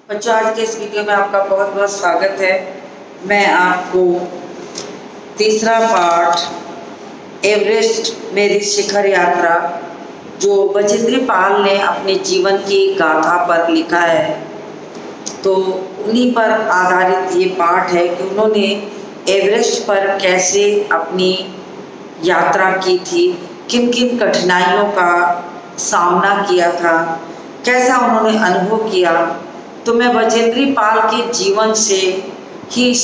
बच्चों, आज के इस वीडियो में आपका बहुत बहुत स्वागत है। मैं आपको तीसरा पार्ट एवरेस्ट मेरी शिखर यात्रा जो बचेंद्री पाल ने अपने जीवन की गाथा पर लिखा है, तो उन्हीं पर आधारित ये पाठ है कि उन्होंने एवरेस्ट पर कैसे अपनी यात्रा की थी, किन किन कठिनाइयों का सामना किया था, कैसा उन्होंने अनुभव किया। तो मैं बचेंद्री पाल के जीवन से ही इस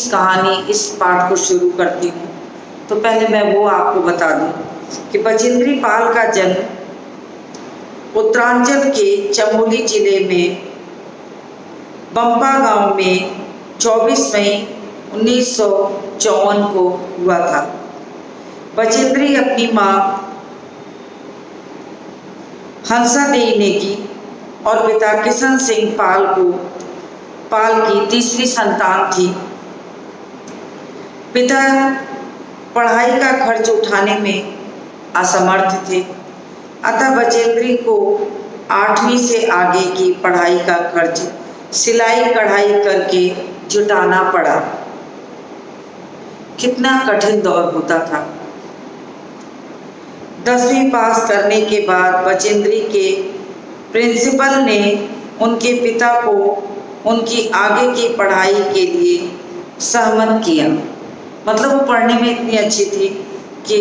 पाठ को शुरू करती हूँ। तो पहले मैं वो आपको बता दूँ कि बचेंद्री पाल का जन्म उत्तरांचल के चमोली जिले में बंपा गांव में 24 मई 1954 को हुआ था। बचेंद्री अपनी माँ हंसा देवी ने की और पिता किशन सिंह पाल की तीसरी संतान थी। पिता पढ़ाई का खर्च उठाने में असमर्थ थे, अतः बचेंद्री को 8वीं से आगे की पढ़ाई का खर्च सिलाई कढ़ाई करके जुटाना पड़ा। कितना कठिन दौर होता था। 10वीं पास करने के बाद बचेंद्री के प्रिंसिपल ने उनके पिता को उनकी आगे की पढ़ाई के लिए सहमत किया। मतलब वो पढ़ने में इतनी अच्छी थी कि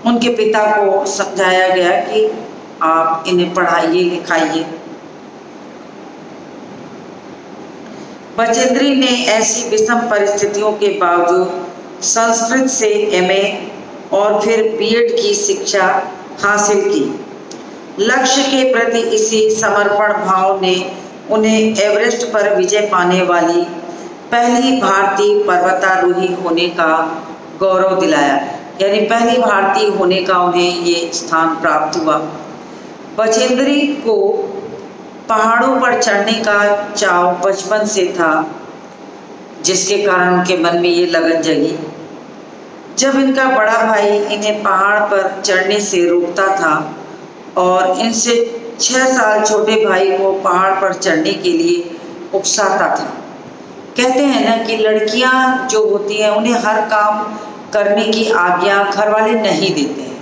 उनके पिता को समझाया गया कि आप इन्हें पढ़ाइए लिखाइए। बचेंद्री ने ऐसी विषम परिस्थितियों के बावजूद संस्कृत से एमए और फिर बीएड की शिक्षा हासिल की। लक्ष्य के प्रति इसी समर्पण भाव ने उन्हें एवरेस्ट पर विजय पाने वाली पहली भारतीय पर्वतारोही होने का गौरव दिलाया। यानी पहली भारतीय होने का उन्हें ये स्थान प्राप्त हुआ। बचेंद्री को पहाड़ों पर चढ़ने का चाव बचपन से था, जिसके कारण उनके मन में ये लगन जगी। जब इनका बड़ा भाई इन्हें पहाड़ पर चढ़ने से रोकता था और इनसे 6 साल छोटे भाई को पहाड़ पर चढ़ने के लिए उकसाता था। कहते हैं ना कि लड़कियां जो होती हैं उन्हें हर काम करने की आज्ञा घर वाले नहीं देते हैं।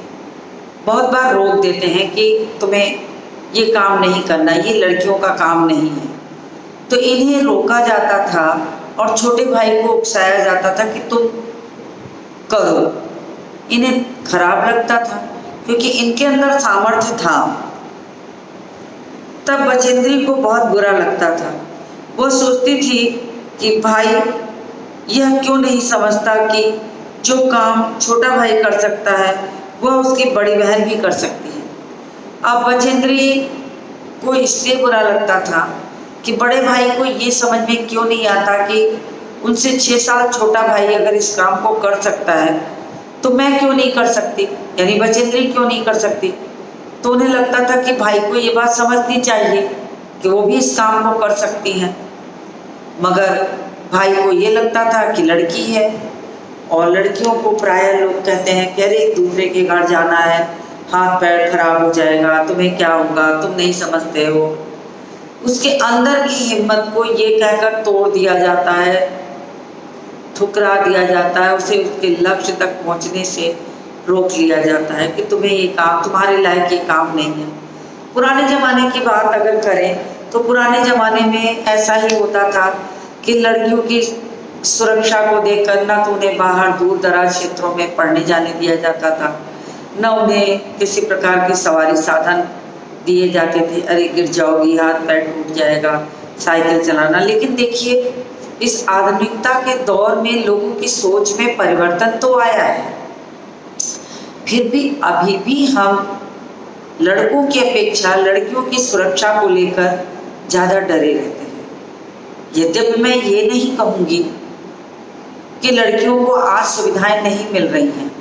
बहुत बार रोक देते हैं कि तुम्हें ये काम नहीं करना, ये लड़कियों का काम नहीं है। तो इन्हें रोका जाता था और छोटे भाई को उकसाया जाता था कि तुम करो। इन्हें खराब लगता था क्योंकि इनके अंदर सामर्थ्य था। तब बचेंद्री को बहुत बुरा लगता था। वो सोचती थी कि भाई यह क्यों नहीं समझता कि जो काम छोटा भाई कर सकता है वह उसकी बड़ी बहन भी कर सकती है। अब बचेंद्री को इसलिए बुरा लगता था कि बड़े भाई को ये समझ में क्यों नहीं आता कि उनसे 6 साल छोटा भाई अगर इस काम को कर सकता है तो मैं क्यों नहीं कर सकती, यानी बचेंद्री क्यों नहीं कर सकती। तो उन्हें लगता था कि भाई को ये बात समझनी चाहिए कि वो भी इस काम को कर सकती हैं। मगर भाई को ये लगता था कि लड़की है, और लड़कियों को प्रायः लोग कहते हैं कि अरे दूसरे के घर जाना है, हाथ पैर खराब हो जाएगा, तुम्हें क्या होगा, तुम नहीं समझते हो। उसके अंदर की हिम्मत को ये कहकर तोड़ दिया जाता है, ठुकरा दिया जाता है, उसे उसके लक्ष्य तक पहुंचने से रोक लिया जाता है कि तुम्हें ये काम, तुम्हारे लायक ये काम नहीं है। पुराने ज़माने की बात अगर करें तो पुराने ज़माने में ऐसा ही होता था कि लड़कियों की सुरक्षा को देखकर न तो उन्हें बाहर दूर दराज क्षेत्रों में पढ़ने जाने दिया जाता था, न उन्हें किसी प्रकार की सवारी साधन दिए जाते थे। अरे गिर जाओगी, हाथ पैर टूट जाएगा, साइकिल चलाना। लेकिन देखिए, इस आधुनिकता के दौर में लोगों की सोच में परिवर्तन तो आया है, फिर भी अभी भी हम लड़कों की अपेक्षा लड़कियों की सुरक्षा को लेकर ज़्यादा डरे रहते हैं। यद्यपि मैं ये नहीं कहूँगी कि लड़कियों को आज सुविधाएं नहीं मिल रही हैं।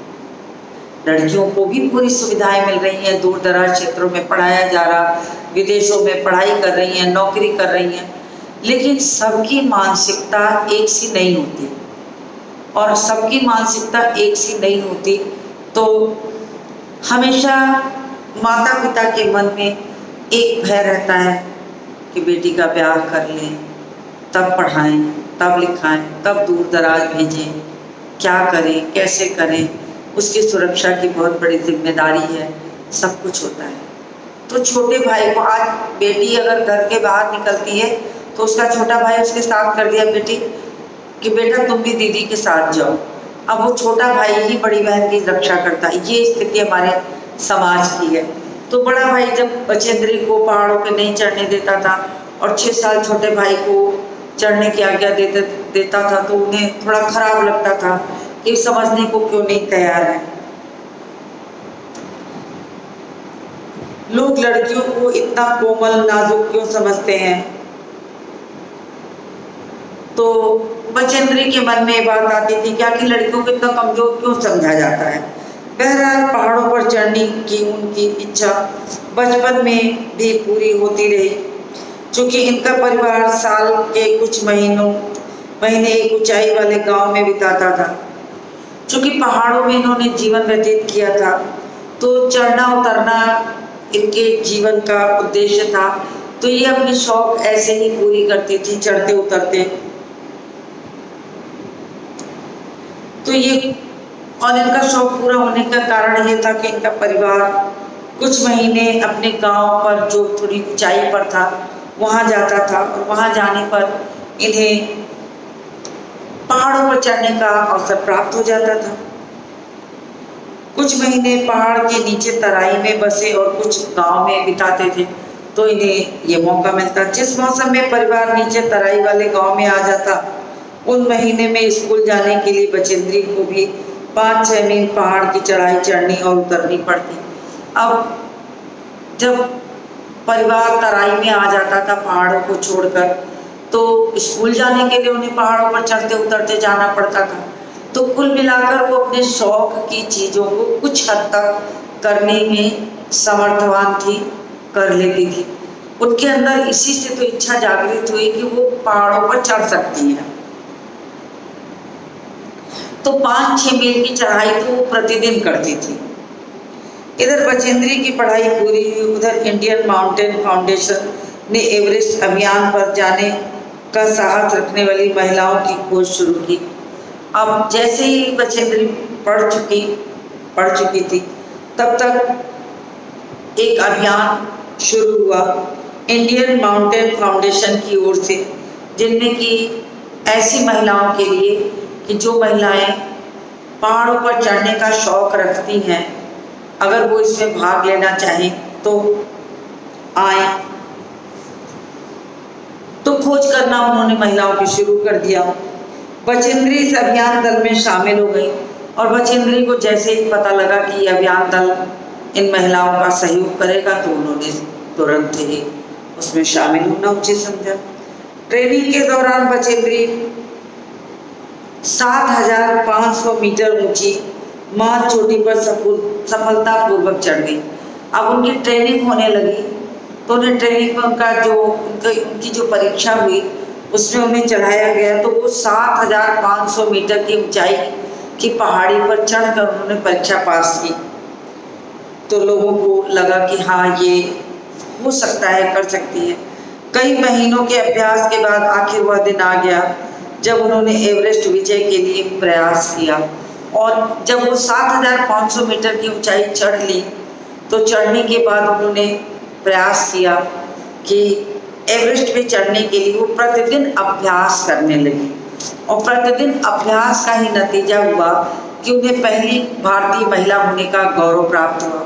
लड़कियों को भी पूरी सुविधाएं मिल रही हैं, दूर दराज क्षेत्रों में पढ़ाया जा रहा, विदेशों में पढ़ाई कर रही हैं, नौकरी कर रही हैं। लेकिन सबकी मानसिकता एक सी नहीं होती, और सबकी मानसिकता एक सी नहीं होती तो हमेशा माता पिता के मन में एक भय रहता है कि बेटी का ब्याह कर लें, तब पढ़ाएं, तब लिखाएं, तब दूर दराज भेजें, क्या करें, कैसे करें, उसकी सुरक्षा की बहुत बड़ी जिम्मेदारी है, सब कुछ होता है। तो छोटे भाई को आज बेटी अगर घर के बाहर निकलती है तो उसका छोटा भाई उसके साथ कर दिया बेटी कि बेटा तुम भी दीदी के साथ जाओ। अब वो छोटा भाई ही बड़ी बहन की रक्षा करता है। ये स्थिति हमारे समाज की है। तो बड़ा भाई जब बचेंद्री को पहाड़ों पे नहीं चढ़ने देता था और 6 साल छोटे भाई को चढ़ने की आज्ञा देता था तो उन्हें थोड़ा खराब लगता था कि समझने को क्यों नहीं तैयार है। लोग लड़कियों को इतना कोमल नाजुक क्यों समझते हैं? तो बचेंद्री के मन में ये बात आती थी क्या कि लड़कियों को इतना कमजोर क्यों समझा जाता है। बहरहाल पहाड़ों पर चढ़ने की उनकी इच्छा बचपन में भी पूरी होती रही। क्योंकि इनका परिवार साल के कुछ महीने एक ऊंचाई वाले गांव में बिताता था। क्योंकि पहाड़ों में इन्होंने जीवन व्यतीत किया था तो चढ़ना उतरना इनके जीवन का उद्देश्य था। तो ये अपनी शौक ऐसे ही पूरी करती थी चढ़ते उतरते। तो ये और इनका शौक पूरा होने का कारण ये था कि इनका परिवार कुछ महीने अपने गांव पर जो थोड़ी ऊंचाई पर था वहां जाता था और वहां जाने पर इन्हें पहाड़ों पर चढ़ने का अवसर प्राप्त हो जाता था। कुछ महीने पहाड़ के नीचे तराई में बसे और कुछ गांव में बिताते थे तो इन्हें ये मौका मिलता। जिस मौसम में परिवार नीचे तराई वाले गांव में आ जाता उन महीने में स्कूल जाने के लिए बचेंद्री को भी 5-6 मील पहाड़ की चढ़ाई चढ़नी और उतरनी पड़ती। अब जब परिवार तराई में आ जाता था पहाड़ों को छोड़कर तो स्कूल जाने के लिए उन्हें पहाड़ों पर चढ़ते उतरते जाना पड़ता था। तो कुल मिलाकर वो अपने शौक की चीज़ों को कुछ हद तक करने में समर्थवान थी, कर लेती थी। उनके अंदर इसी से तो इच्छा जागृत हुई कि वो पहाड़ों पर चढ़ सकती है। तो 5-6 मील की चढ़ाई तो वो प्रतिदिन करती थी। इधर बचेंद्री की पढ़ाई पूरी हुई, उधर इंडियन माउंटेन फाउंडेशन ने एवरेस्ट अभियान पर जाने का साहस रखने वाली महिलाओं की खोज शुरू की। अब जैसे ही बचेंद्री पढ़ चुकी थी तब तक एक अभियान शुरू हुआ इंडियन माउंटेन फाउंडेशन की ओर से, जिनमें कि ऐसी महिलाओं के लिए कि जो महिलाएं पहाड़ों पर चढ़ने का शौक रखती हैं, अगर वो इसमें भाग लेना चाहें तो आए। तो खोज करना उन्होंने महिलाओं की शुरू कर दिया। बचेंद्री इस अभियान दल में शामिल हो गई और बचेंद्री को जैसे ही पता लगा कि यह अभियान दल इन महिलाओं का सहयोग करेगा तो उन्होंने तुरंत ही उसमें शामिल होना उचित समझा। ट्रेनिंग के दौरान बचेंद्री 7,500 मीटर ऊंची मां चोटी पर सफलतापूर्वक चढ़ गई। अब उनकी ट्रेनिंग होने लगी तो उन्हें ट्रेनिंग में उनकी जो परीक्षा हुई उसमें उन्हें चढ़ाया गया तो वो 7,500 मीटर की ऊंचाई की पहाड़ी पर चढ़कर उन्होंने परीक्षा पास की। तो लोगों को लगा कि हाँ ये हो सकता है, कर सकती है। कई महीनों के अभ्यास के बाद आखिर वह दिन आ गया जब उन्होंने एवरेस्ट विजय के लिए प्रयास किया और जब वो 7,500 मीटर की ऊंचाई चढ़ ली तो चढ़ने के बाद उन्होंने प्रयास किया कि एवरेस्ट पे चढ़ने के लिए वो प्रतिदिन अभ्यास करने लगी और प्रतिदिन अभ्यास का ही नतीजा हुआ कि उन्हें पहली भारतीय महिला होने का गौरव प्राप्त हुआ।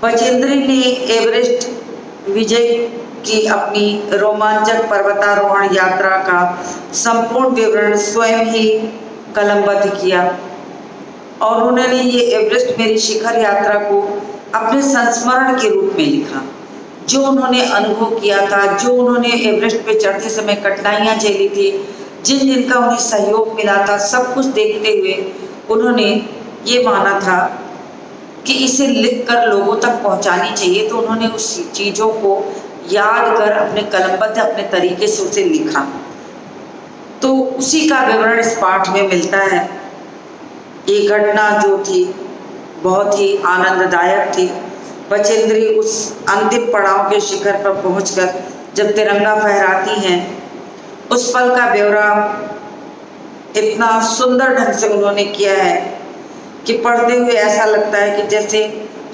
बचेंद्री ने एवरेस्ट विजय की अपनी रोमांचक पर्वतारोहण यात्रा का संपूर्ण विवरण स्वयं ही कलमबद्ध किया और उन्होंने ये एवरेस्ट मेरी शिखर यात्रा को अपने संस्मरण के रूप में लिखा। जो उन्होंने अनुभव किया था, जो उन्होंने एवरेस्ट पे चढ़ते समय कठिनाइयाँ झेली थी, जिन जिनका उन्हें सहयोग मिला था, सब कुछ देखते हुए उन्होंने ये माना था कि इसे लिखकर लोगों तक पहुंचानी चाहिए। तो उन्होंने उस चीज़ों को याद कर अपने कलमबद्ध अपने तरीके से उसे लिखा। तो उसी का विवरण इस पाठ में मिलता है। ये घटना जो थी बहुत ही आनंददायक थी बचेंद्री उस अंतिम पड़ाव के शिखर पर पहुंचकर जब तिरंगा फहराती हैं, उस पल का ब्यौरा इतना सुंदर ढंग से उन्होंने किया है कि पढ़ते हुए ऐसा लगता है कि जैसे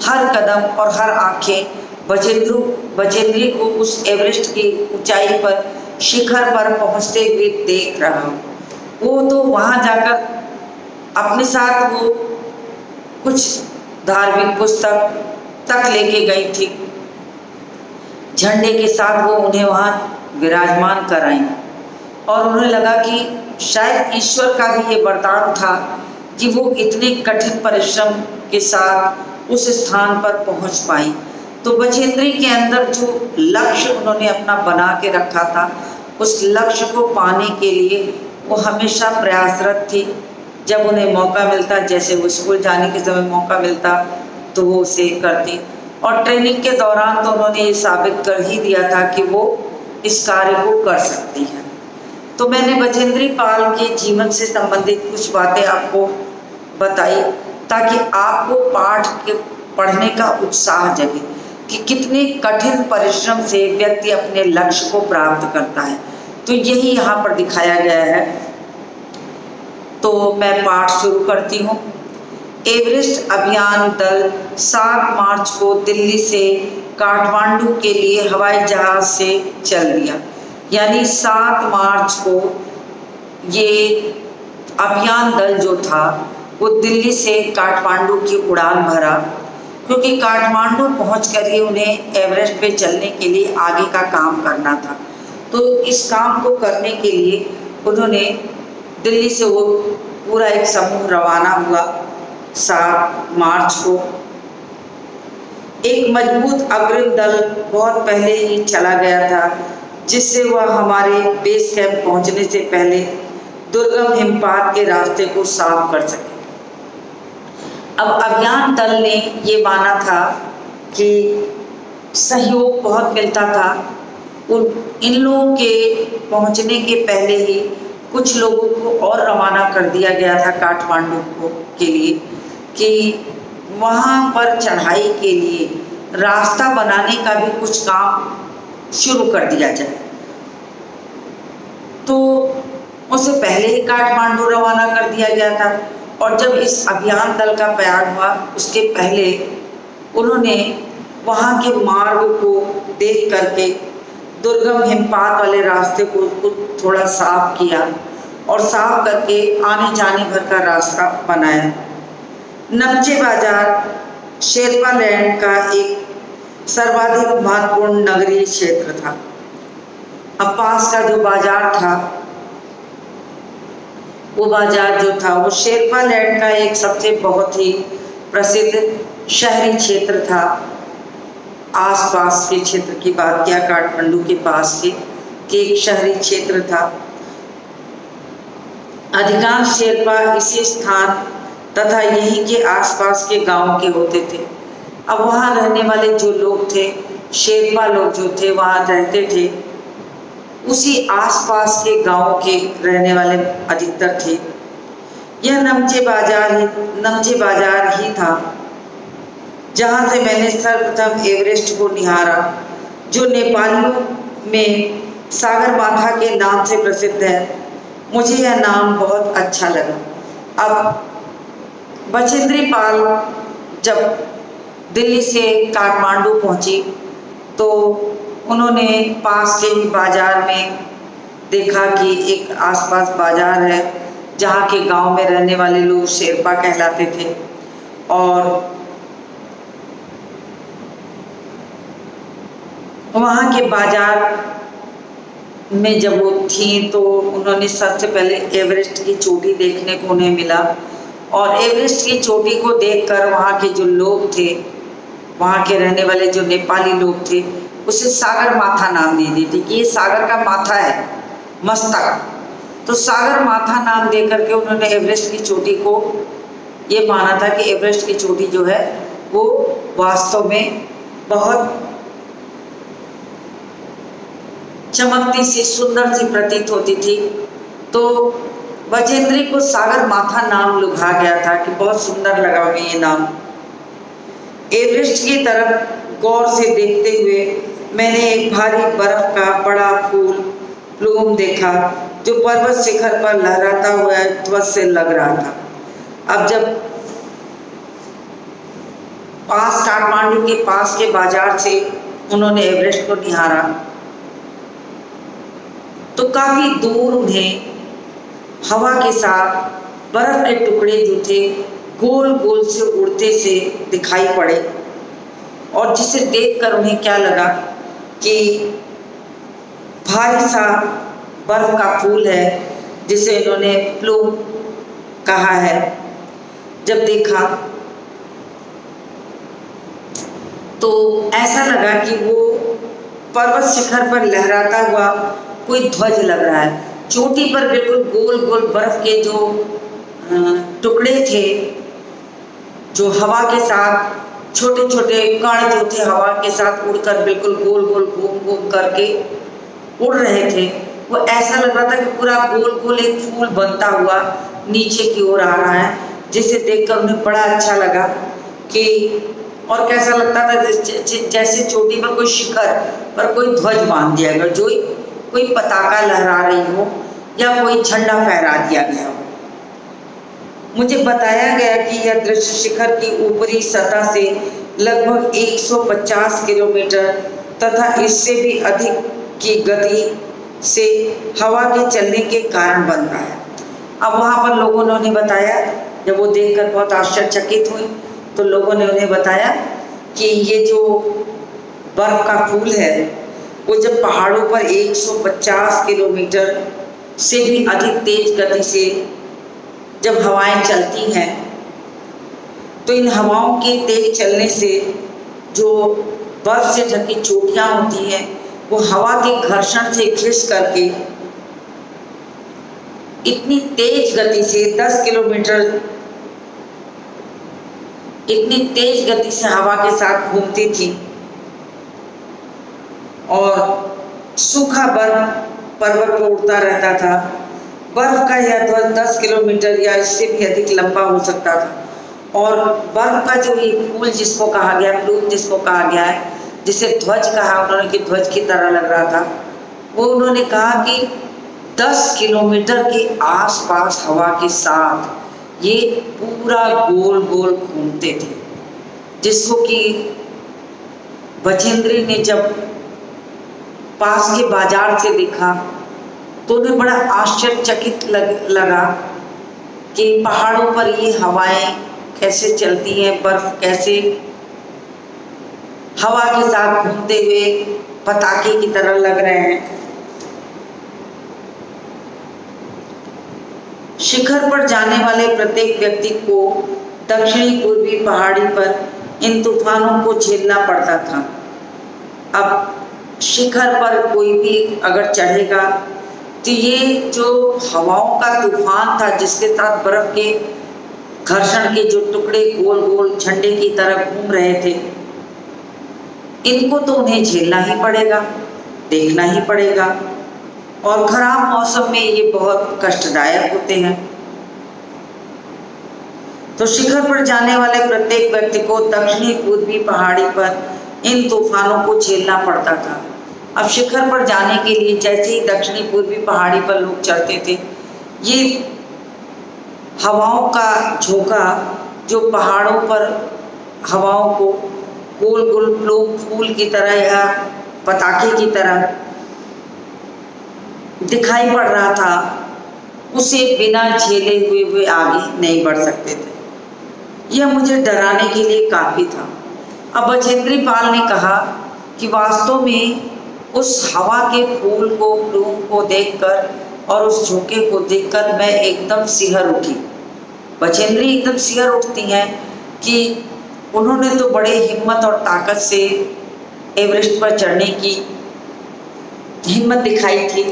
हर कदम और हर आंखें बचेंद्री को उस एवरेस्ट की ऊंचाई पर, शिखर पर पहुंचते हुए देख रहा हूँ। वो तो वहाँ जाकर अपने साथ वो कुछ धार्मिक पुस्तक तक लेके गई थी, झंडे के साथ वो उन्हें वहाँ विराजमान कराई, और उन्हें लगा कि शायद ईश्वर का भी ये वरदान था कि वो इतने कठिन परिश्रम के साथ उस स्थान पर पहुंच पाई। तो बचेंद्री के अंदर जो लक्ष्य उन्होंने अपना बना के रखा था, उस लक्ष्य को पाने के लिए वो हमेशा प्रयासरत थी। जब उन्हें मौका मिलता, जैसे वो स्कूल जाने के समय मौका मिलता तो वो उसे करती, और ट्रेनिंग के दौरान तो उन्होंने ये साबित कर ही दिया था कि वो इस कार्य को कर सकती है। तो मैंने बचेंद्री पाल के जीवन से संबंधित कुछ बातें आपको बताई ताकि आपको पाठ के पढ़ने का उत्साह जगे कि कितने कठिन परिश्रम से व्यक्ति अपने लक्ष्य को प्राप्त करता है। तो यही यहाँ पर दिखाया गया है। तो मैं पाठ शुरू करती हूँ। एवरेस्ट अभियान दल 7 मार्च को दिल्ली से काठमांडू के लिए हवाई जहाज से चल दिया। यानी 7 मार्च को ये अभियान दल जो था वो दिल्ली से काठमांडू की उड़ान भरा, क्योंकि काठमांडू पहुंचकर ही उन्हें एवरेस्ट पे चलने के लिए आगे का काम करना था। तो इस काम को करने के लिए उन्होंने दिल्ली से वो पूरा एक समूह रवाना हुआ 7 मार्च को। एक मजबूत अग्रिम दल बहुत पहले ही चला गया था, जिससे वह हमारे बेस कैंप पहुंचने से पहले दुर्गम हिमपात के रास्ते को साफ कर सके। अब अभियान दल ने ये माना था कि सहयोग बहुत मिलता था। इन लोगों के पहुंचने के पहले ही कुछ लोगों को और रवाना कर दिया गया था काठमांडू को के लिए कि वहाँ पर चढ़ाई के लिए रास्ता बनाने का भी कुछ काम शुरू कर दिया जाए। तो उससे पहले ही काठमांडू रवाना कर दिया गया था, और जब इस अभियान दल का प्रयाण हुआ उसके पहले उन्होंने वहाँ के मार्ग को देख करके दुर्गम हिमपात वाले रास्ते को थोड़ा साफ किया और साफ करके आने जाने भर का रास्ता बनाया। नमचे बाजार शेरपा लैंड का एक सर्वाधिक महत्वपूर्ण नगरीय क्षेत्र था। अब पास का जो बाजार था, वो बाजार जो था वो शेरपा लैंड का एक सबसे बहुत ही प्रसिद्ध शहरी क्षेत्र था। आसपास के क्षेत्र की बात किया, काठमांडू के पास के एक शहरी क्षेत्र था। अधिकांश शेरपा इसी स्थान तथा यहीं के आसपास के गांव के होते थे। अब वहाँ रहने वाले जो लोग थे, शेरपा लोग जो थे वहाँ रहते थे, उसी आसपास के गांव के रहने वाले अधिकतर थे। यह नमचे बाजार ही था जहाँ से मैंने सर्वप्रथम एवरेस्ट को निहारा, जो नेपालियों में सागरमाथा के नाम से प्रसिद्ध है। मुझे यह नाम बहुत अच्छा लगा। अब बचेंद्री पाल जब दिल्ली से काठमांडू पहुंची तो उन्होंने पास के ही बाजार में देखा कि एक आसपास बाजार है जहाँ के गांव में रहने वाले लोग शेरपा कहलाते थे, और वहाँ के बाजार में जब वो थी तो उन्होंने सबसे पहले एवरेस्ट की चोटी देखने को उन्हें मिला, और एवरेस्ट की चोटी को देखकर वहाँ के जो लोग थे, वहाँ के रहने वाले जो नेपाली लोग थे, उसे सागर माथा नाम दे दी थी कि ये सागर का माथा है, मस्तक। तो सागर माथा नाम दे करके उन्होंने एवरेस्ट की चोटी को ये माना था कि एवरेस्ट की चोटी जो है वो वास्तव में बहुत चमकती सी, सुंदर सी प्रतीत होती थी। तो बचेंद्री को सागर माथा नाम लुभा गया था कि बहुत सुंदर लगा उन्हें ये नाम। एवरेस्ट की तरफ गौर से देखते हुए मैंने एक भारी बर्फ का बड़ा फूल प्लूम देखा जो पर्वत शिखर पर लहराता हुआ ध्वज से लग रहा था। अब जब काठमांडू के पास के बाजार से उन्होंने एवरेस्ट को निहारा तो काफी दूर उन्हें हवा के साथ बर्फ के टुकड़े जो थे गोल गोल से उड़ते से दिखाई पड़े, और जिसे देखकर उन्हें क्या लगा कि भारी सा बर्फ का फूल है जिसे इन्होंने प्लूम कहा है। जब देखा तो ऐसा लगा कि वो पर्वत शिखर पर लहराता हुआ कोई ध्वज लग रहा है। चोटी पर बिल्कुल गोल गोल बर्फ के जो टुकड़े थे जो हवा के साथ छोटे छोटे कण जो थे हवा के साथ उड़कर बिल्कुल गोल गोल घूम घूम करके उड़ रहे थे, वो ऐसा लग रहा था कि पूरा गोल गोल एक फूल बनता हुआ नीचे की ओर आ रहा है, जिसे देखकर उन्हें बड़ा अच्छा लगा कि और कैसा लगता था जैसे चोटी पर कोई शिखर पर कोई ध्वज बांध दिया गया, जो कोई पताका लहरा रही हो या कोई झंडा फहरा दिया गया हो। मुझे बताया गया कि यह दृश्य शिखर की ऊपरी सतह से लगभग 150 किलोमीटर तथा इससे भी अधिक की गति से हवा के चलने के कारण बनता है। अब वहाँ पर लोगों ने उन्हें बताया, जब वो देखकर बहुत आश्चर्यचकित हुई तो लोगों ने उन्हें बताया कि ये जो बर्फ का फूल है वो जब पहाड़ों पर 150 किलोमीटर से भी अधिक तेज गति से जब हवाएं चलती हैं तो इन हवाओं के तेज चलने से जो बर्फ से ढकी चोटियां होती हैं वो हवा के घर्षण से घिस करके इतनी तेज गति से 10 किलोमीटर इतनी तेज गति से हवा के साथ घूमती थी और सूखा बर्फ पर्वत पर उड़ता रहता था। बर्फ का यह ध्वज 10 किलोमीटर या इससे भी अधिक लंबा हो सकता था, और बर्फ का जो ये फूल जिसको कहा गया, प्लूम जिसको कहा गया है, जिसे ध्वज कहा उन्होंने कि ध्वज की तरह लग रहा था, वो उन्होंने कहा कि 10 किलोमीटर के आसपास हवा के साथ ये पूरा गोल गोल घूमते थे, जिसको कि बछेंद्री ने जब पास के बाजार से देखा तो उन्हें बड़ा आश्चर्यचकित लगा कि पहाड़ों पर ये हवाएं कैसे चलती हैं, बर्फ कैसे हवा के साथ घूमते हुए पताके की तरह लग रहे हैं। शिखर पर जाने वाले प्रत्येक व्यक्ति को दक्षिणी पूर्वी पहाड़ी पर इन तूफानों को झेलना पड़ता था। अब शिखर पर कोई भी अगर चढ़ेगा तो ये जो हवाओं का तूफान था जिसके साथ बर्फ के घर्षण के जो टुकड़े गोल गोल झंडे की तरह घूम रहे थे, इनको तो उन्हें झेलना ही पड़ेगा, देखना ही पड़ेगा, और खराब मौसम में ये बहुत कष्टदायक होते हैं। तो शिखर पर जाने वाले प्रत्येक व्यक्ति को दक्षिणी पूर्वी पहाड़ी पर इन तूफानों को झेलना पड़ता था। अब शिखर पर जाने के लिए जैसे ही दक्षिणी पूर्वी पहाड़ी पर लोग चढ़ते थे, ये हवाओं का झोंका जो पहाड़ों पर हवाओं को गोल गोल प्लूम फूल की तरह या पताके की तरह दिखाई पड़ रहा था, उसे बिना झेले हुए वे आगे नहीं बढ़ सकते थे। यह मुझे डराने के लिए काफ़ी था। अब बछेंद्री पाल ने कहा कि वास्तव में उस हवा के फूल को, प्लूम को देखकर और उस झोंके को देखकर मैं एकदम सिहर उठी। बछेंद्री एकदम सिहर उठती हैं कि उन्होंने तो बड़े हिम्मत और ताकत से एवरेस्ट पर चढ़ने की हिम्मत दिखाई थी,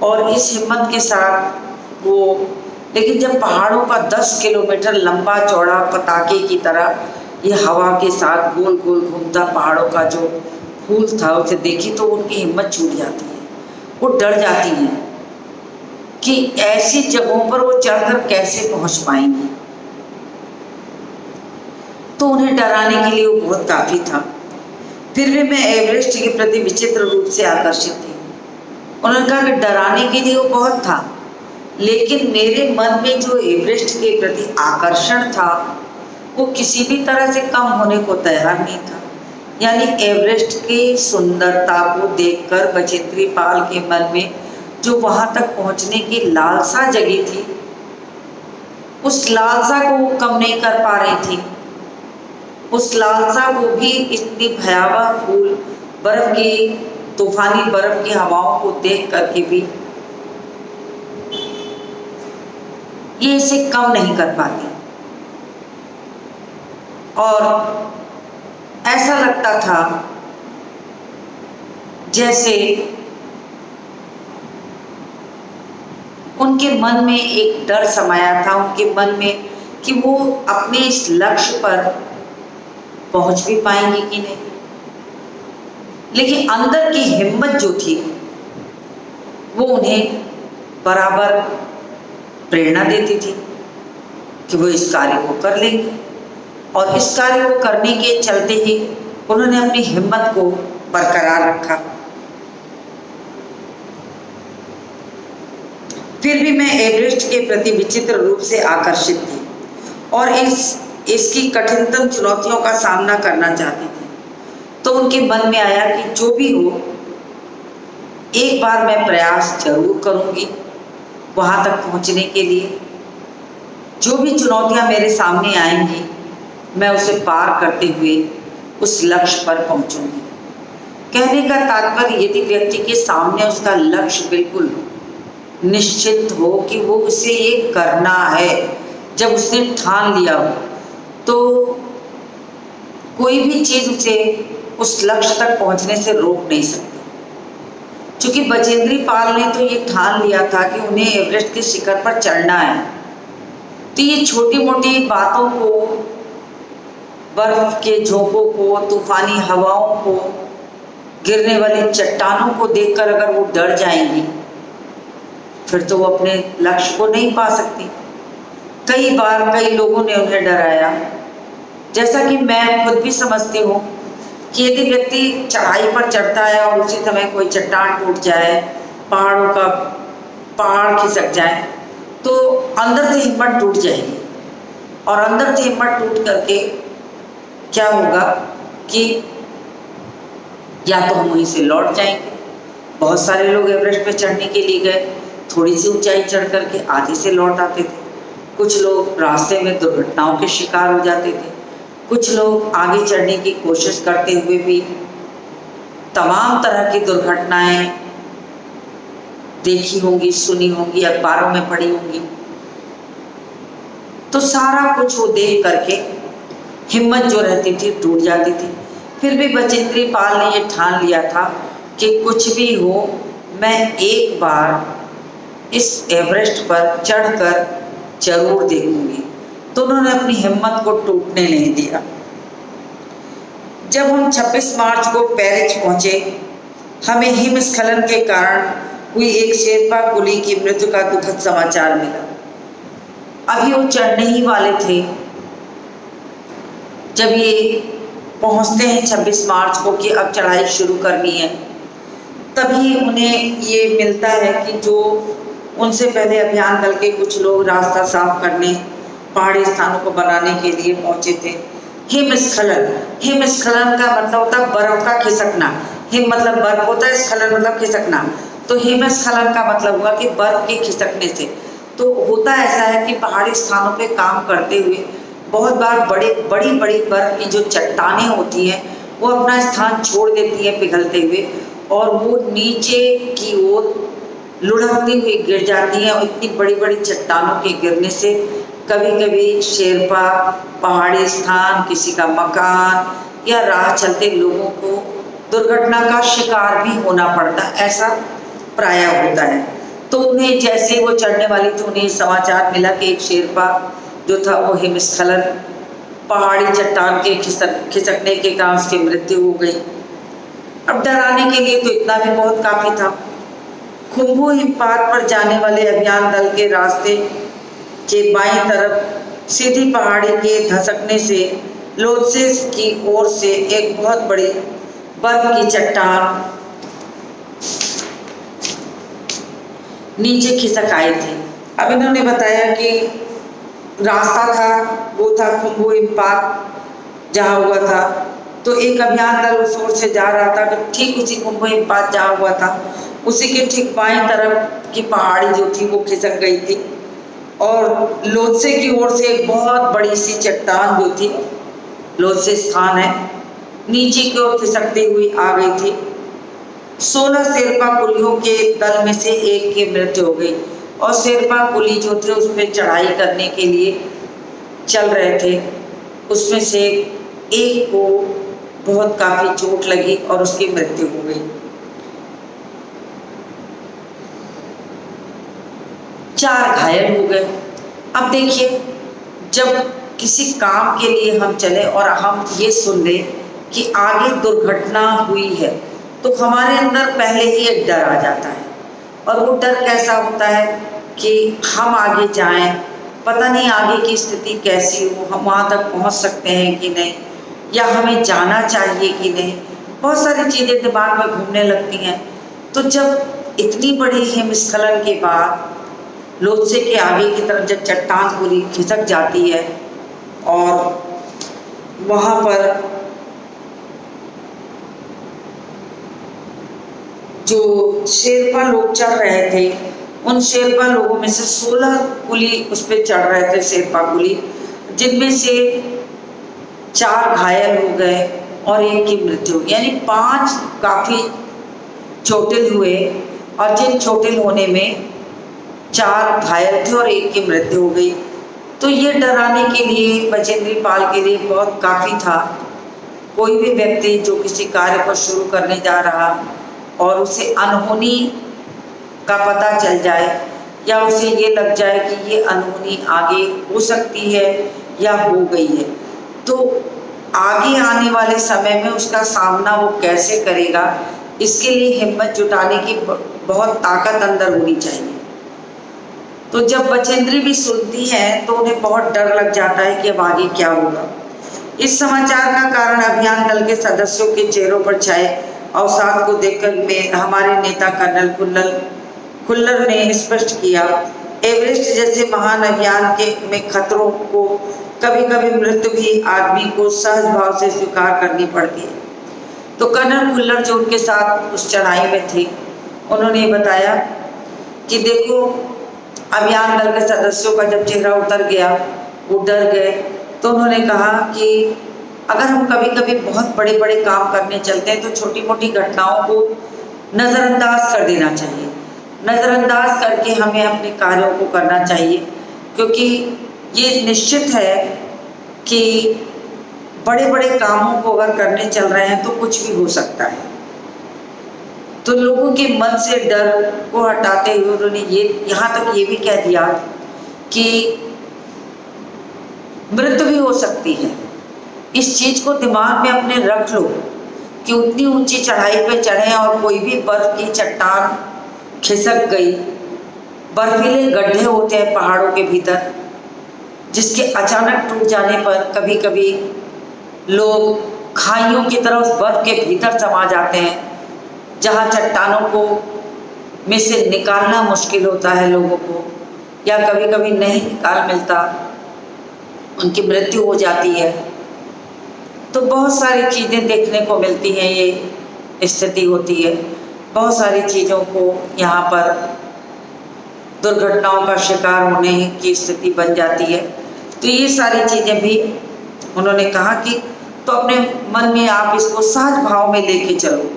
और इस हिम्मत के साथ वो, लेकिन जब पहाड़ों का 10 किलोमीटर लंबा चौड़ा पताके की तरह ये हवा के साथ गोल गोल घूमता पहाड़ों का जो फूल था उसे देखी तो उनकी हिम्मत छूट जाती है। वो डर जाती हैं कि ऐसी जगहों पर वो चढ़कर कैसे पहुंच पाएंगी। तो उन्हें डराने के लिए वो बहुत काफ़ी था। फिर भी मैं एवरेस्ट के प्रति विचित्र रूप से आकर्षित थी। उन्होंने कहा कि डराने के लिए वो बहुत था, लेकिन मेरे मन में जो एवरेस्ट के प्रति आकर्षण था वो किसी भी तरह से कम होने को तैयार नहीं था। यानी एवरेस्ट की सुंदरता को देखकर बचेंद्री पाल के मन में जो वहाँ तक पहुँचने की लालसा जगी थी, उस लालसा को वो कम नहीं कर पा रही थी। उस लालसा को भी इतनी भयावह फूल बर्फ की तूफानी बर्फ की हवाओं को देख करके भी ये इसे कम नहीं कर पाती। और ऐसा लगता था जैसे उनके मन में एक डर समाया था, उनके मन में, कि वो अपने इस लक्ष्य पर पहुंच भी पाएंगी कि नहीं। लेकिन अंदर की हिम्मत जो थी वो उन्हें बराबर प्रेरणा देती थी कि वो इस कार्य को कर लेंगे। और इस कार्य को करने के चलते ही उन्होंने अपनी हिम्मत को बरकरार रखा। फिर भी मैं एवरेस्ट के प्रति विचित्र रूप से आकर्षित थी और इसकी कठिनतम चुनौतियों का सामना करना चाहती थी। तो उनके मन में आया कि जो भी हो, एक बार मैं प्रयास जरूर करूंगी वहां तक पहुंचने के लिए। जो भी चुनौतियां मेरे सामने आएंगी मैं उसे पार करते हुए उस लक्ष्य पर पहुंचूंगी। कहने का तात्पर्य, यदि व्यक्ति के सामने उसका लक्ष्य बिल्कुल निश्चित हो कि वो उसे ये करना है, जब उसने ठान लिया हो, तो कोई भी चीज़ उसे उस लक्ष्य तक पहुंचने से रोक नहीं सकती। क्योंकि बचेंद्री पाल ने तो ये ठान लिया था कि उन्हें एवरेस्ट के शिखर पर चढ़ना है, तो ये छोटी मोटी बातों को, बर्फ के झोंकों को, तूफानी हवाओं को, गिरने वाली चट्टानों को देखकर अगर वो डर जाएंगी फिर तो वो अपने लक्ष्य को नहीं पा सकती। कई बार कई लोगों ने उन्हें डराया, जैसा कि मैं खुद भी समझती हूँ कि यदि व्यक्ति चढ़ाई पर चढ़ता है और उसी समय कोई चट्टान टूट जाए, पहाड़ खिसक जाए, तो अंदर से हिम्मत टूट जाएगी। और अंदर से हिम्मत टूट करके क्या होगा कि या तो हम वहीं से लौट जाएंगे। बहुत सारे लोग एवरेस्ट पे चढ़ने के लिए गए, थोड़ी सी ऊंचाई चढ़ करके आधे से लौट आते थे। कुछ लोग रास्ते में दुर्घटनाओं के शिकार हो जाते थे। कुछ लोग आगे चढ़ने की कोशिश करते हुए भी तमाम तरह की दुर्घटनाएं देखी होंगी, सुनी होंगी, अखबारों में पढ़ी होंगी। तो सारा कुछ वो देख करके हिम्मत जो रहती थी टूट जाती थी। फिर भी बचेंद्री पाल ने ये ठान लिया था कि कुछ भी हो, मैं एक बार इस एवरेस्ट पर चढ़कर जरूर देखूंगी। तो उन्होंने अपनी हिम्मत को टूटने नहीं दिया। जब हम 26 मार्च को पेरिस पहुंचे, हमें हिमस्खलन के कारण हुई एक शेरपा कुली की मृत्यु का दुखद समाचार मिला। अभी वो चढ़ने ही वाले थे जब ये पहुंचते हैं 26 मार्च को कि अब चढ़ाई शुरू करनी है। तभी उन्हें ये मिलता है कि जो उनसे पहले अभियान दल के कुछ लोग रास्ता साफ करने, पहाड़ी स्थानों को बनाने के लिए पहुंचे थे। हिमस्खलन का मतलब होता है बर्फ का खिसकना। हिम मतलब बर्फ होता है, स्खलन मतलब खिसकना। तो हिमस्खलन का मतलब हुआ कि बर्फ के खिसकने से। तो होता ऐसा है कि पहाड़ी स्थानों पे काम करते हुए बहुत बार बड़ी बर्फ की जो चट्टानें होती हैं वो अपना स्थान छोड़ देती हैं पिघलते हुए, और वो नीचे की ओर लुढ़कती हुई गिर जाती हैं। और इतनी बड़ी बड़ी चट्टानों के गिरने से कभी कभी शेरपा, पहाड़ी स्थान, किसी का मकान या राह चलते लोगों को दुर्घटना का शिकार भी होना पड़ता, ऐसा प्रायः होता है। तो उन्हें जैसे वो चढ़ने वाली थी, उन्हें समाचार मिला कि एक शेरपा जो था वो हिमस्खलन, पहाड़ी चट्टान के खिसकने के कारण उसकी मृत्यु हो गई। अब डराने के लिए तो इतना भी बहुत काफ़ी था। खुम्बू हिमपात पर जाने वाले अभियान दल के रास्ते के बाईं तरफ सीधी पहाड़ी के धसकने से लोत्से की ओर से एक बहुत बड़ी बर्फ की चट्टान नीचे खिसक आई थी। अब इन्होंने बताया कि रास्ता था वो था खुम्बू हिमपात जहाँ हुआ था। तो एक अभियान दल उस ओर से जा रहा था कि ठीक उसी खुम्बू हिमपात जहाँ हुआ था उसी के ठीक बाएं तरफ की पहाड़ी जो थी वो खिसक गई थी और लोत्से की ओर से एक बहुत बड़ी सी चट्टान जो थी, लोत्से स्थान है, नीचे की ओर खिसकती हुई आ गई थी। 16 शेरपा कुलियों के दल में से एक की मृत्यु हो गई और शेरपा कुली जो थे उस पर चढ़ाई करने के लिए चल रहे थे, उसमें से एक को बहुत काफी चोट लगी और उसकी मृत्यु हो गई। 4 घायल हो गए। अब देखिए, जब किसी काम के लिए हम चले और हम ये सुन ले कि आगे दुर्घटना हुई है तो हमारे अंदर पहले ही एक डर आ जाता है। और वो डर कैसा होता है कि हम आगे जाएं, पता नहीं आगे की स्थिति कैसी हो, हम वहाँ तक पहुँच सकते हैं कि नहीं, या हमें जाना चाहिए कि नहीं, बहुत सारी चीज़ें दिमाग में घूमने लगती हैं। तो जब इतनी बड़ी हिमस्खलन के बाद लोत्से के आगे की तरफ जब चट्टान पूरी खिसक जाती है और वहाँ पर जो शेरपा लोग चढ़ रहे थे उन शेरपा लोगों में से 16 कुली उस पर चढ़ रहे थे, शेरपा कुली, जिनमें से 4 घायल हो गए और एक की मृत्यु हो गई। यानी 5 काफी चोटिल हुए और जिन चोटिल होने में 4 घायल थे और एक की मृत्यु हो गई। तो ये डराने के लिए बचेंद्री पाल के लिए बहुत काफ़ी था। कोई भी व्यक्ति जो किसी कार्य को शुरू करने जा रहा और उसे अनहोनी का पता चल जाए या उसे ये लग जाए कि ये अनहोनी आगे हो सकती है या हो गई है, तो आगे आने वाले समय में उसका सामना वो कैसे करेगा, इसके लिए हिम्मत जुटाने की बहुत ताकत अंदर होनी चाहिए। तो जब बचेंद्री भी सुनती है तो उन्हें बहुत डर लग जाता है कि अब आगे क्या होगा। इस समाचार का कारण अभियान दल के सदस्यों के चेहरों पर छाए अवसाद को देखकर हमारे नेता कर्नल खुल्लर ने स्पष्ट किया, एवरेस्ट जैसे महान अभियान में खतरों को कभी कभी मृत्यु भी आदमी को सहज भाव से स्वीकार करनी पड़ती है। तो कर्नल खुल्लर जो उनके साथ उस चढ़ाई में थे, उन्होंने बताया कि देखो, अभियान दल के सदस्यों का जब चेहरा उतर गया, वो डर गए, तो उन्होंने कहा कि अगर हम कभी कभी बहुत बड़े बड़े काम करने चलते हैं तो छोटी मोटी घटनाओं को नज़रअंदाज कर देना चाहिए। नज़रअंदाज करके हमें अपने कार्यों को करना चाहिए, क्योंकि ये निश्चित है कि बड़े बड़े कामों को अगर करने चल रहे हैं तो कुछ भी हो सकता है। तो लोगों के मन से डर को हटाते हुए उन्होंने ये यहाँ तक ये भी कह दिया कि मृत्यु भी हो सकती है। इस चीज को दिमाग में अपने रख लो कि उतनी ऊंची चढ़ाई पे चढ़े और कोई भी बर्फ की चट्टान खिसक गई। बर्फीले गड्ढे होते हैं पहाड़ों के भीतर, जिसके अचानक टूट जाने पर कभी कभी लोग खाइयों की तरह उस बर्फ के भीतर समा जाते हैं, जहाँ चट्टानों को में से निकालना मुश्किल होता है लोगों को, या कभी कभी नहीं निकाल मिलता, उनकी मृत्यु हो जाती है। तो बहुत सारी चीज़ें देखने को मिलती हैं, ये स्थिति होती है। बहुत सारी चीज़ों को यहाँ पर दुर्घटनाओं का शिकार होने की स्थिति बन जाती है। तो ये सारी चीज़ें भी उन्होंने कहा कि तो अपने मन में आप इसको सहज भाव में लेके चलो।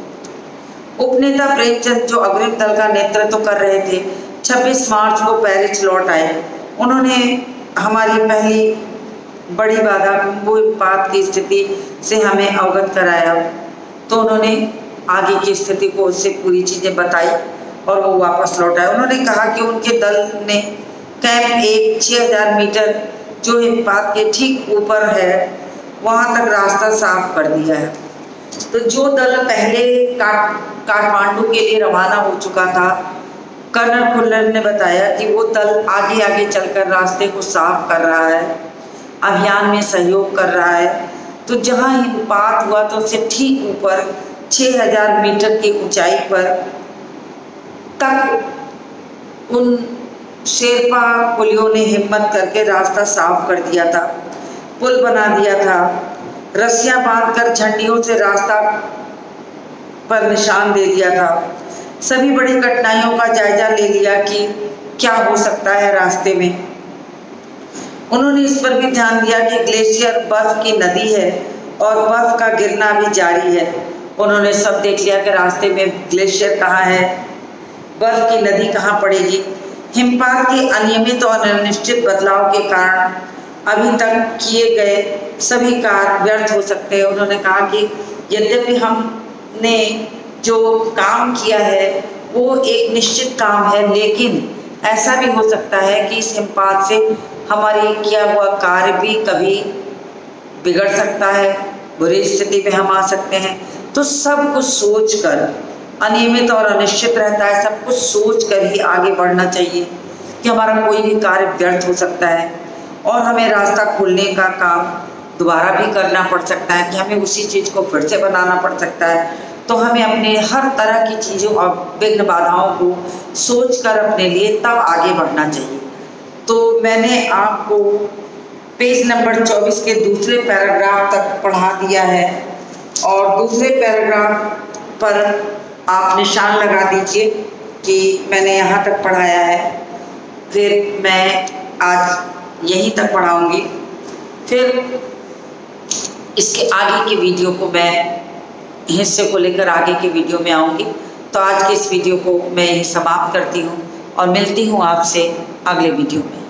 उपनेता प्रेमचंद जो अग्रिम दल का नेतृत्व कर रहे थे, 26 मार्च को पेरिस लौट आए। उन्होंने हमारी पहली बड़ी बाधा खुम्बू हिमपात की स्थिति से हमें अवगत कराया। तो उन्होंने आगे की स्थिति को उससे पूरी चीज़ें बताई और वो वापस लौट आए। उन्होंने कहा कि उनके दल ने कैंप 6000 मीटर जो हिमपात के ठीक ऊपर है वहाँ तक रास्ता साफ कर दिया है। तो जो दल पहले काठमांडू के लिए रवाना हो चुका था, कर्नल खुल्लर ने बताया कि वो दल आगे आगे चलकर रास्ते को साफ कर रहा है, अभियान में सहयोग कर रहा है तो जहाँ हिमपात हुआ तो उससे ठीक ऊपर 6000 मीटर की ऊंचाई पर तक उन शेरपा पुलियों ने हिम्मत करके रास्ता साफ कर दिया था, पुल बना दिया था, रस्सियां बांधकर झंडियों से रास्ता पर निशान दे दिया था। सभी बड़ी कठिनाइयों का जायजा ले लिया कि क्या हो सकता है रास्ते में। उन्होंने इस पर भी ध्यान दिया कि ग्लेशियर बर्फ की नदी है और बर्फ का गिरना भी जारी है। उन्होंने सब देख लिया कि रास्ते में ग्लेशियर कहाँ है, बर्फ की नदी कहाँ पड़ेगी। हिमपात के अनियमित और अनिश्चित बदलाव के कारण अभी तक किए गए सभी कार्य व्यर्थ हो सकते हैं। उन्होंने कहा कि यद्यपि हमने जो काम किया है वो एक निश्चित काम है, लेकिन ऐसा भी हो सकता है कि इस हिमपात से हमारे किया हुआ कार्य भी कभी बिगड़ सकता है, बुरी स्थिति में हम आ सकते हैं। तो सब कुछ सोचकर, अनियमित और अनिश्चित रहता है, सब कुछ सोचकर ही आगे बढ़ना चाहिए कि हमारा कोई भी कार्य व्यर्थ हो सकता है और हमें रास्ता खोलने का काम दोबारा भी करना पड़ सकता है, कि हमें उसी चीज़ को फिर से बनाना पड़ सकता है। तो हमें अपने हर तरह की चीज़ों और विघ्न बाधाओं को सोचकर अपने लिए तब आगे बढ़ना चाहिए। तो मैंने आपको पेज नंबर 24 के दूसरे पैराग्राफ तक पढ़ा दिया है और दूसरे पैराग्राफ पर आप निशान लगा दीजिए कि मैंने यहाँ तक पढ़ाया है। फिर मैं आज यहीं तक पढ़ाऊँगी, फिर इसके आगे की वीडियो को मैं हिस्से को लेकर आगे के वीडियो में आऊँगी। तो आज के इस वीडियो को मैं यहीं समाप्त करती हूँ और मिलती हूँ आपसे अगले वीडियो में।